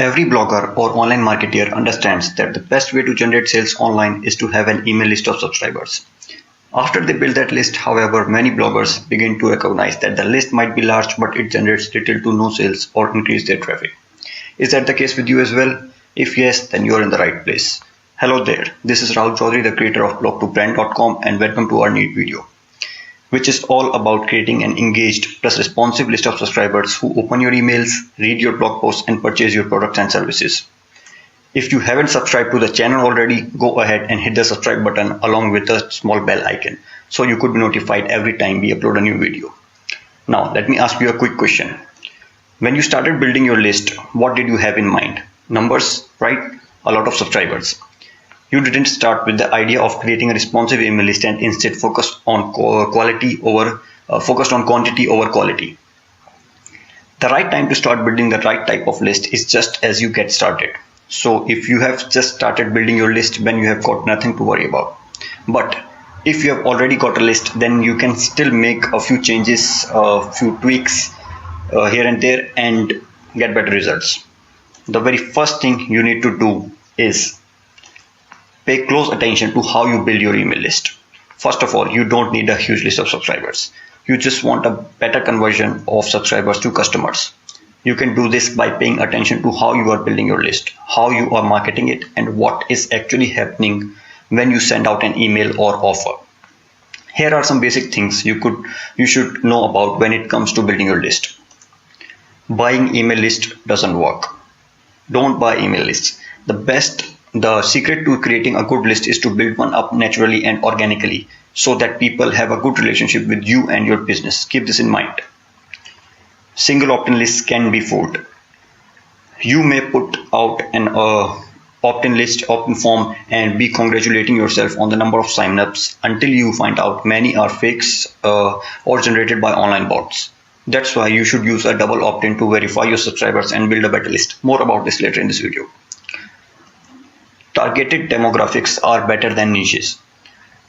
Every blogger or online marketer understands that the best way to generate sales online is to have an email list of subscribers. After they build that list, however, many bloggers begin to recognize that the list might be large but it generates little to no sales or increase their traffic. Is that the case with you as well? If yes, then you are in the right place. Hello there, this is Rahul Chaudhary, the creator of blog2brand.com, and welcome to our new video, which is all about creating an engaged plus responsive list of subscribers who open your emails, read your blog posts, and purchase your products and services. If you haven't subscribed to the channel already, go ahead and hit the subscribe button along with the small bell icon so you could be notified every time we upload a new video. Now, let me ask you a quick question. When you started building your list, what did you have in mind? Numbers, right? A lot of subscribers. You didn't start with the idea of creating a responsive email list and instead focused on quantity over quality. The right time to start building the right type of list is just as you get started. So if you have just started building your list, then you have got nothing to worry about. But if you have already got a list, then you can still make a few changes, a few tweaks here and there and get better results. The very first thing you need to do is pay close attention to how you build your email list. First of all, you don't need a huge list of subscribers. You just want a better conversion of subscribers to customers. You can do this by paying attention to how you are building your list, how you are marketing it, and what is actually happening when you send out an email or offer. Here are some basic things you should know about when it comes to building your list. Buying email list doesn't work. Don't buy email lists. The secret to creating a good list is to build one up naturally and organically so that people have a good relationship with you and your business. Keep this in mind. Single opt-in lists can be fooled. You may put out an opt-in form and be congratulating yourself on the number of signups until you find out many are fakes or generated by online bots. That's why you should use a double opt-in to verify your subscribers and build a better list. More about this later in this video. Targeted demographics are better than niches.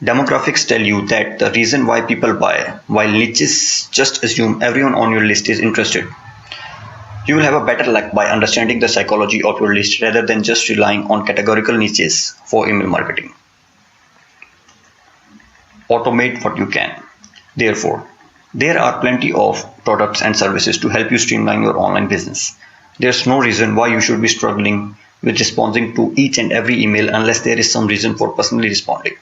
Demographics tell you that the reason why people buy, while niches just assume everyone on your list is interested. You will have a better luck by understanding the psychology of your list rather than just relying on categorical niches for email marketing. Automate what you can. Therefore, there are plenty of products and services to help you streamline your online business. There's no reason why you should be struggling with responding to each and every email unless there is some reason for personally responding.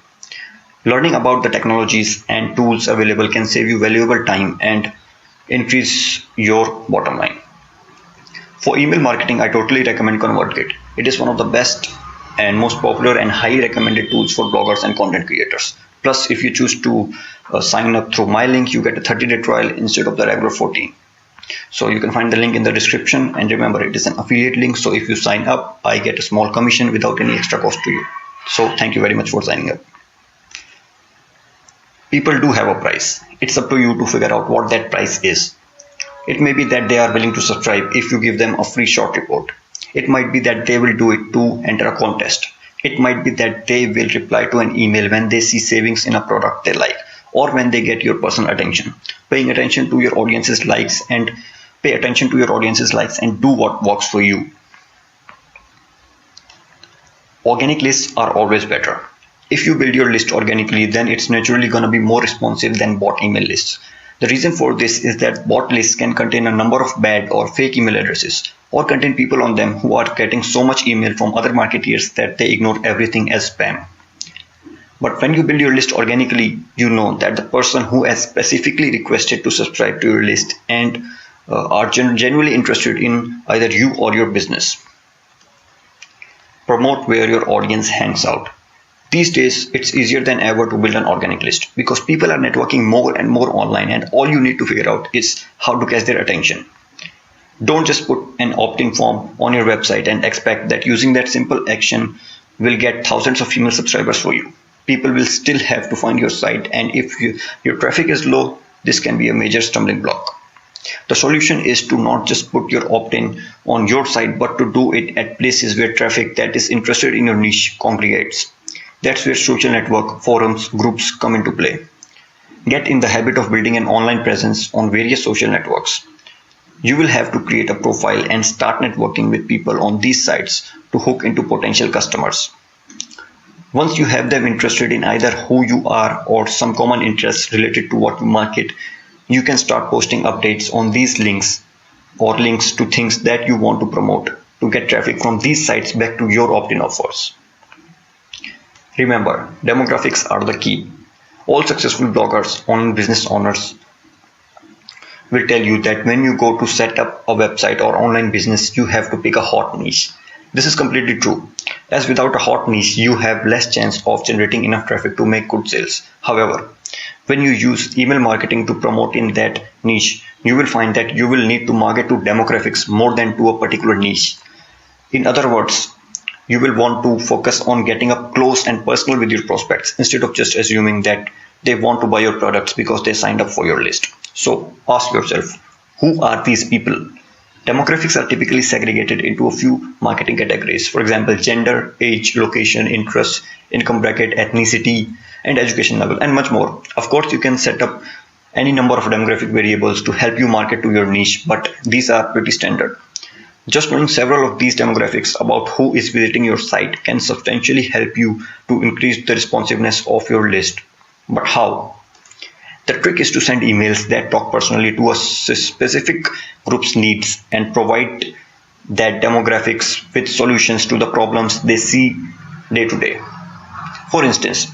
Learning about the technologies and tools available can save you valuable time and increase your bottom line. For email marketing, I totally recommend ConvertKit. It is one of the best and most popular and highly recommended tools for bloggers and content creators. Plus, if you choose to sign up through my link, you get a 30-day trial instead of the regular 14. So you can find the link in the description, and remember, it is an affiliate link, so if you sign up, I get a small commission without any extra cost to you. So thank you very much for signing up. People do have a price. It's up to you to figure out what that price is. It may be that they are willing to subscribe if you give them a free short report. It might be that they will do it to enter a contest. It might be that they will reply to an email when they see savings in a product they like, or when they get your personal attention. Pay attention to your audience's likes and do what works for you. Organic lists are always better. If you build your list organically, then it's naturally going to be more responsive than bot email lists. The reason for this is that bot lists can contain a number of bad or fake email addresses, or contain people on them who are getting so much email from other marketeers that they ignore everything as spam. But when you build your list organically, you know that the person who has specifically requested to subscribe to your list and are genuinely interested in either you or your business. Promote where your audience hangs out. These days, it's easier than ever to build an organic list because people are networking more and more online, and all you need to figure out is how to catch their attention. Don't just put an opt-in form on your website and expect that using that simple action will get thousands of email subscribers for you. People will still have to find your site, and if your traffic is low, this can be a major stumbling block. The solution is to not just put your opt-in on your site, but to do it at places where traffic that is interested in your niche congregates. That's where social network, forums, groups come into play. Get in the habit of building an online presence on various social networks. You will have to create a profile and start networking with people on these sites to hook into potential customers. Once you have them interested in either who you are or some common interests related to what you market, you can start posting updates on these links or links to things that you want to promote to get traffic from these sites back to your opt-in offers. Remember, demographics are the key. All successful bloggers, online business owners will tell you that when you go to set up a website or online business, you have to pick a hot niche. This is completely true, as without a hot niche, you have less chance of generating enough traffic to make good sales. However, when you use email marketing to promote in that niche, you will find that you will need to market to demographics more than to a particular niche. In other words, you will want to focus on getting up close and personal with your prospects instead of just assuming that they want to buy your products because they signed up for your list. So ask yourself, who are these people? Demographics are typically segregated into a few marketing categories. For example, gender, age, location, interest, income bracket, ethnicity, and education level, and much more. Of course, you can set up any number of demographic variables to help you market to your niche, but these are pretty standard. Just knowing several of these demographics about who is visiting your site can substantially help you to increase the responsiveness of your list. But how? The trick is to send emails that talk personally to a specific group's needs and provide that demographics with solutions to the problems they see day to day. For instance,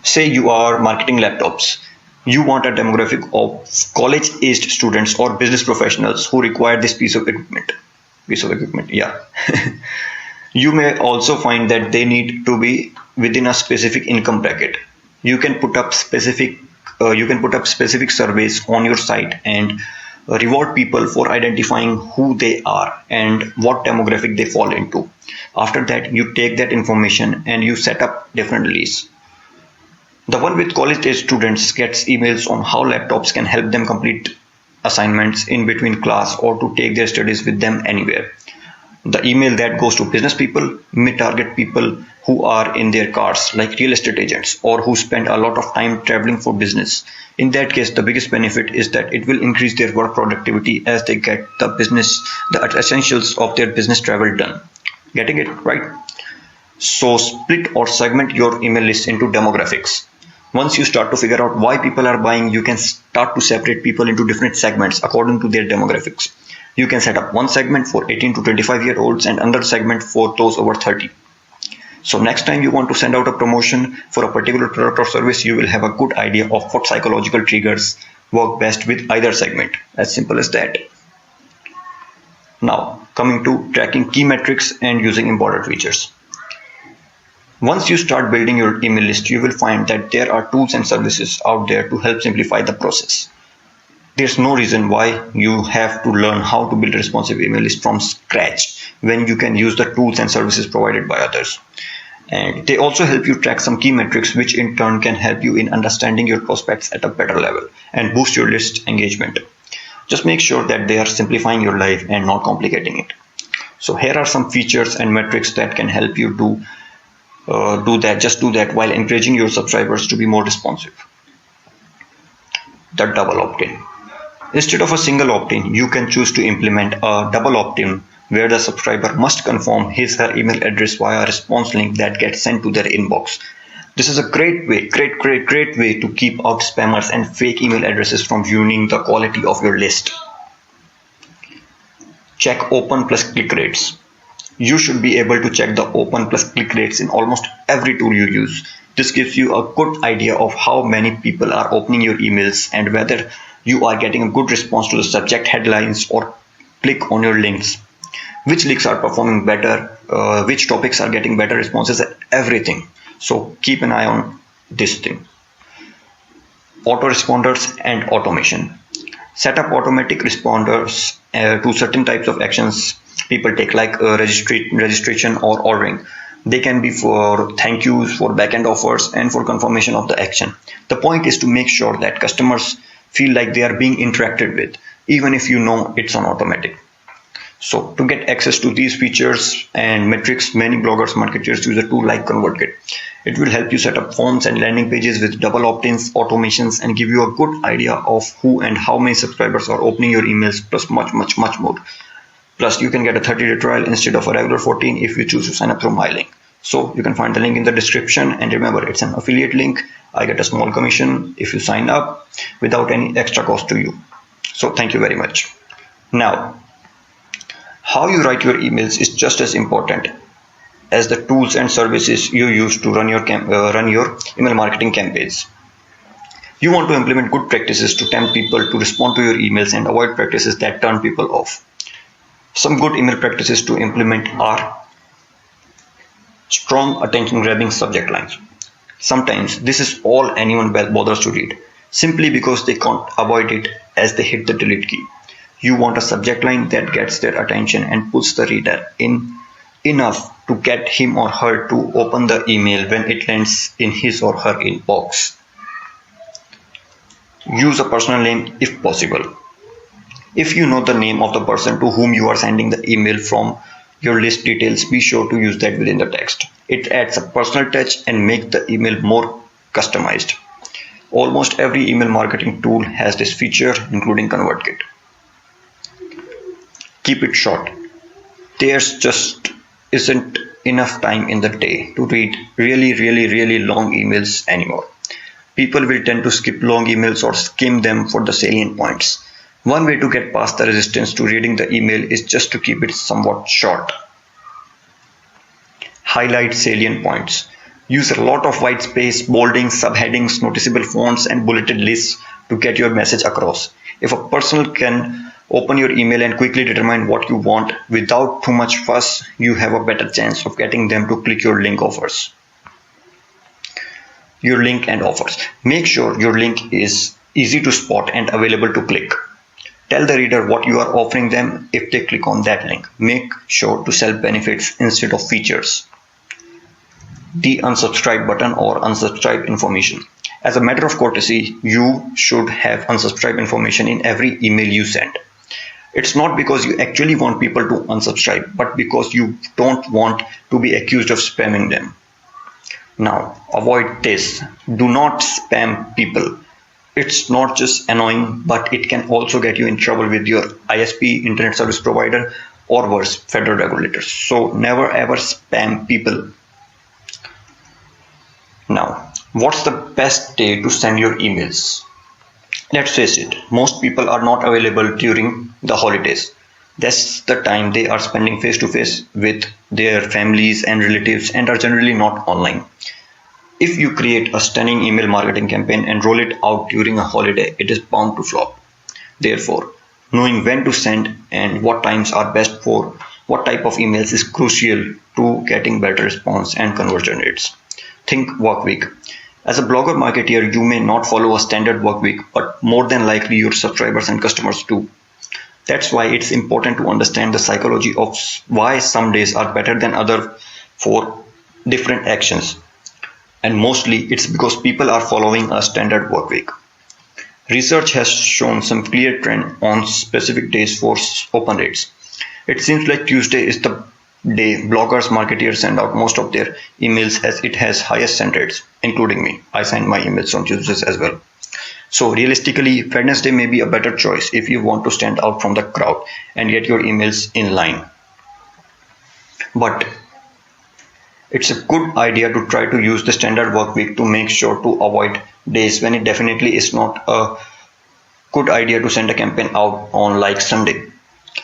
say you are marketing laptops. You want a demographic of college-aged students or business professionals who require this piece of equipment. Yeah. You may also find that they need to be within a specific income bracket. You can put up specific surveys on your site and reward people for identifying who they are and what demographic they fall into. After that, you take that information and you set up different lists. The one with college age students gets emails on how laptops can help them complete assignments in between class or to take their studies with them anywhere. The email that goes to business people may target people who are in their cars, like real estate agents, or who spend a lot of time traveling for business. In that case, the biggest benefit is that it will increase their work productivity as they get the essentials of their business travel done. Getting it right? So split or segment your email list into demographics. Once you start to figure out why people are buying, you can start to separate people into different segments according to their demographics. You can set up one segment for 18 to 25-year-olds and another segment for those over 30. So next time you want to send out a promotion for a particular product or service, you will have a good idea of what psychological triggers work best with either segment. As simple as that. Now, coming to tracking key metrics and using important features. Once you start building your email list, you will find that there are tools and services out there to help simplify the process. There's no reason why you have to learn how to build a responsive email list from scratch when you can use the tools and services provided by others. And they also help you track some key metrics, which in turn can help you in understanding your prospects at a better level and boost your list engagement. Just make sure that they are simplifying your life and not complicating it. So here are some features and metrics that can help you do that while encouraging your subscribers to be more responsive. The double opt-in. Instead of a single opt-in, you can choose to implement a double opt-in where the subscriber must confirm his or her email address via a response link that gets sent to their inbox. This is a great way to keep out spammers and fake email addresses from ruining the quality of your list. Check open plus click rates. You should be able to check the open plus click rates in almost every tool you use. This gives you a good idea of how many people are opening your emails and whether you are getting a good response to the subject headlines or click on your links. Which links are performing better, which topics are getting better responses, everything. So keep an eye on this thing. Autoresponders and automation. Set up automatic responders to certain types of actions people take, like registration or ordering. They can be for thank yous, for backend offers, and for confirmation of the action. The point is to make sure that customers feel like they are being interacted with, even if you know it's on automatic. So to get access to these features and metrics, many bloggers, marketers use a tool like ConvertKit. It will help you set up forms and landing pages with double opt-ins, automations, and give you a good idea of who and how many subscribers are opening your emails, plus much more. Plus, you can get a 30-day trial instead of a regular 14 if you choose to sign up through my link. So you can find the link in the description, and remember, it's an affiliate link. I get a small commission if you sign up without any extra cost to you. So thank you very much. Now, how you write your emails is just as important as the tools and services you use to run your email marketing campaigns. You want to implement good practices to tempt people to respond to your emails and avoid practices that turn people off. Some good email practices to implement are strong attention-grabbing subject lines. Sometimes this is all anyone bothers to read, simply because they can't avoid it as they hit the delete key. You want a subject line that gets their attention and puts the reader in enough to get him or her to open the email when it lands in his or her inbox. Use a personal name if possible. If you know the name of the person to whom you are sending the email from your list details, be sure to use that within the text. It adds a personal touch and makes the email more customized. Almost every email marketing tool has this feature, including ConvertKit. Keep it short. There's just isn't enough time in the day to read really long emails anymore. People will tend to skip long emails or skim them for the salient points. One way to get past the resistance to reading the email is just to keep it somewhat short. Highlight salient points. Use a lot of white space, bolding, subheadings, noticeable fonts, and bulleted lists to get your message across. If a person can open your email and quickly determine what you want without too much fuss, you have a better chance of getting them to click your link offers. Your link and offers. Make sure your link is easy to spot and available to click. Tell the reader what you are offering them if they click on that link. Make sure to sell benefits instead of features. The unsubscribe button or unsubscribe information. As a matter of courtesy, you should have unsubscribe information in every email you send. It's not because you actually want people to unsubscribe, but because you don't want to be accused of spamming them. Now, avoid this. Do not spam people. It's not just annoying, but it can also get you in trouble with your ISP, internet service provider, or worse, federal regulators. So never ever spam people. Now, what's the best day to send your emails? Let's face it, most people are not available during the holidays. That's the time they are spending face to face with their families and relatives and are generally not online. If you create a stunning email marketing campaign and roll it out during a holiday, it is bound to flop. Therefore, knowing when to send and what times are best for what type of emails is crucial to getting better response and conversion rates. Think work week. As a blogger marketer, you may not follow a standard work week, but more than likely your subscribers and customers do. That's why it's important to understand the psychology of why some days are better than others for different actions. And mostly it's because people are following a standard work week. Research has shown some clear trend on specific days for open rates. It seems like Tuesday is the day bloggers, marketers send out most of their emails as it has highest send rates, including me. I send my emails on Tuesdays as well. So realistically, Wednesday may be a better choice if you want to stand out from the crowd and get your emails in line. But it's a good idea to try to use the standard work week to make sure to avoid days when it definitely is not a good idea to send a campaign out on like Sunday.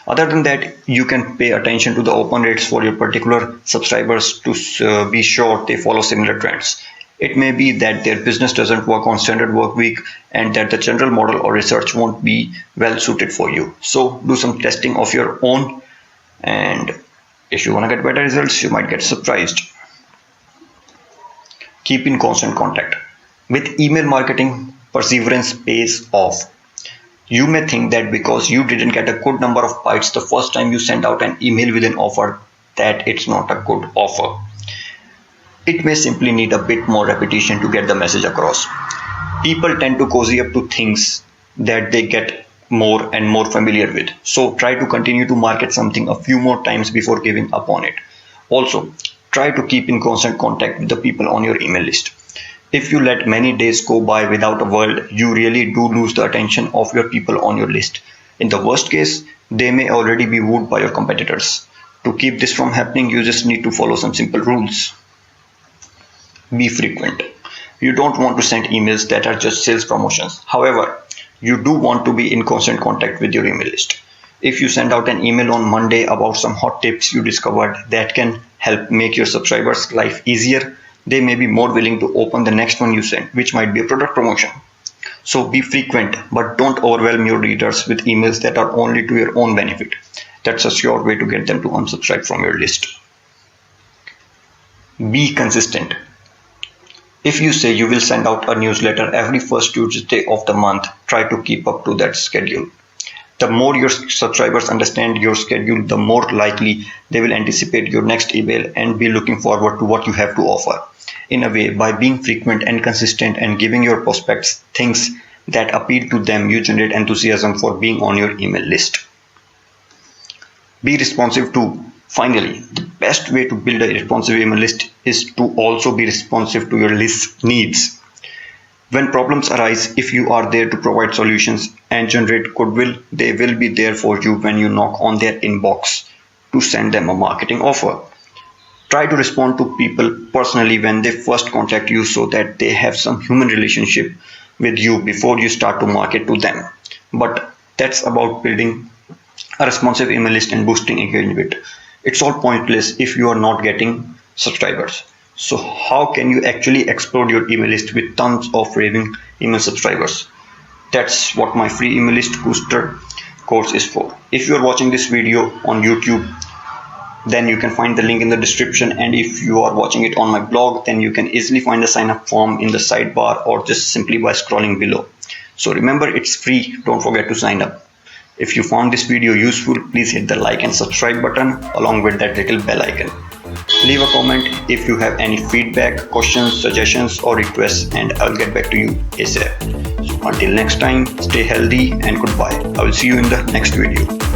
Other than that, you can pay attention to the open rates for your particular subscribers to be sure they follow similar trends. It may be that their business doesn't work on standard work week and that the general model or research won't be well suited for you. So do some testing of your own, and if you want to get better results, you might get surprised. Keep in constant contact. With email marketing, perseverance pays off. You may think that because you didn't get a good number of bites the first time you send out an email with an offer, that it's not a good offer. It may simply need a bit more repetition to get the message across. People tend to cozy up to things that they get more and more familiar with. So try to continue to market something a few more times before giving up on it. Also, try to keep in constant contact with the people on your email list. If you let many days go by without a word, you really do lose the attention of your people on your list. In the worst case, they may already be wooed by your competitors. To keep this from happening, you just need to follow some simple rules. Be frequent. You don't want to send emails that are just sales promotions. However, you do want to be in constant contact with your email list. If you send out an email on Monday about some hot tips you discovered that can help make your subscribers' life easier, they may be more willing to open the next one you send, which might be a product promotion. So be frequent, but don't overwhelm your readers with emails that are only to your own benefit. That's a sure way to get them to unsubscribe from your list. Be consistent. If you say you will send out a newsletter every first Tuesday of the month, try to keep up to that schedule. The more your subscribers understand your schedule, the more likely they will anticipate your next email and be looking forward to what you have to offer. In a way, by being frequent and consistent and giving your prospects things that appeal to them, you generate enthusiasm for being on your email list. Be responsive too. Finally, the best way to build a responsive email list is to also be responsive to your list's needs. When problems arise, if you are there to provide solutions and generate goodwill, they will be there for you when you knock on their inbox to send them a marketing offer. Try to respond to people personally when they first contact you so that they have some human relationship with you before you start to market to them. But that's about building a responsive email list and boosting engagement. It's all pointless if you are not getting subscribers. So how can you actually explode your email list with tons of raving email subscribers? That's what my free email list booster course is for. If you are watching this video on YouTube, then you can find the link in the description, and if you are watching it on my blog, then you can easily find the sign up form in the sidebar or just simply by scrolling below. So remember, it's free, don't forget to sign up. If you found this video useful, please hit the like and subscribe button along with that little bell icon. Leave a comment if you have any feedback, questions, suggestions or requests, and I'll get back to you ASAP. So until next time, stay healthy and goodbye. I will see you in the next video.